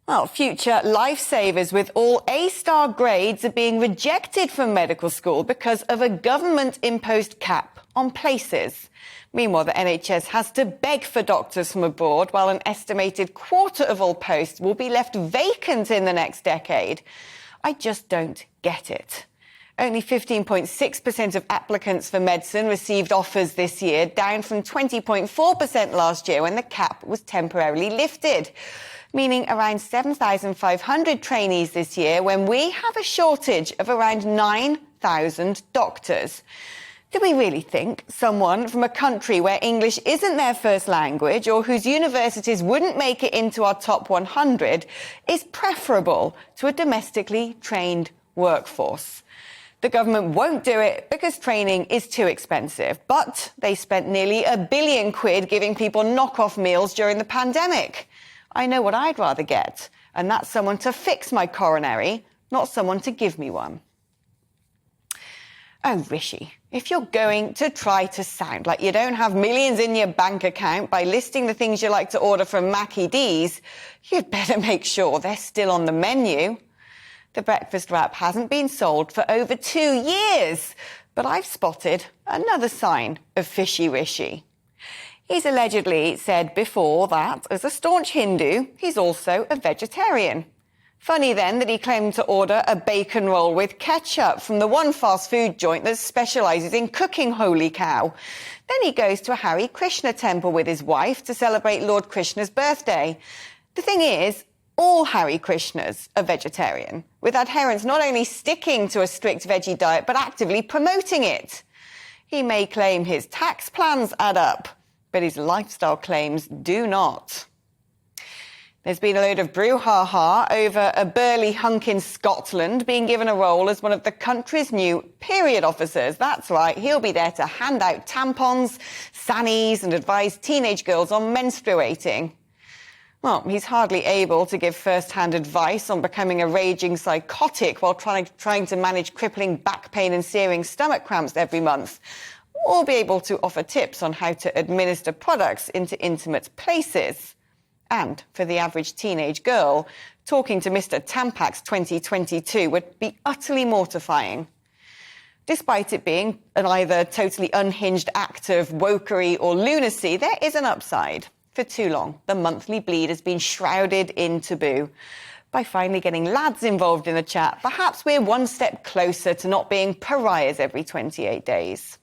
Well, future lifesavers with all A-star grades are being rejected from medical school because of a government-imposed cap on places. Meanwhile, the NHS has to beg for doctors from abroad, while an estimated quarter of all posts will be left vacant in the next decade. I just don't get it. Only 15.6% of applicants for medicine received offers this year, down from 20.4% last year when the cap was temporarily lifted, meaning around 7,500 trainees this year when we have a shortage of around 9,000 doctors. Do we really think someone from a country where English isn't their first language or whose universities wouldn't make it into our top 100 is preferable to a domestically trained workforce? The government won't do it because training is too expensive, but they spent nearly £1 billion giving people knock-off meals during the pandemic. I know what I'd rather get, and that's someone to fix my coronary, not someone to give me one. Oh, Rishi, if you're going to try to sound like you don't have millions in your bank account by listing the things you like to order from Mackie D's, you'd better make sure they're still on the menu. The breakfast wrap hasn't been sold for over 2 years, but I've spotted another sign of fishy Rishi. He's allegedly said before that, as a staunch Hindu, he's also a vegetarian. Funny then that he claimed to order a bacon roll with ketchup from the one fast food joint that specialises in cooking holy cow. Then he goes to a Hare Krishna temple with his wife to celebrate Lord Krishna's birthday. The thing is, all Hare Krishnas are vegetarian, with adherents not only sticking to a strict veggie diet, but actively promoting it. He may claim his tax plans add up, but his lifestyle claims do not. There's been a load of brouhaha over a burly hunk in Scotland being given a role as one of the country's new period officers. That's right, he'll be there to hand out tampons, sannies and advise teenage girls on menstruating. Well, he's hardly able to give first-hand advice on becoming a raging psychotic while trying to manage crippling back pain and searing stomach cramps every month, or be able to offer tips on how to administer products into intimate places. And for the average teenage girl, talking to Mr. Tampax 2022 would be utterly mortifying. Despite it being an either totally unhinged act of wokery or lunacy, there is an upside. For too long, the monthly bleed has been shrouded in taboo. By finally getting lads involved in the chat, perhaps we're one step closer to not being pariahs every 28 days.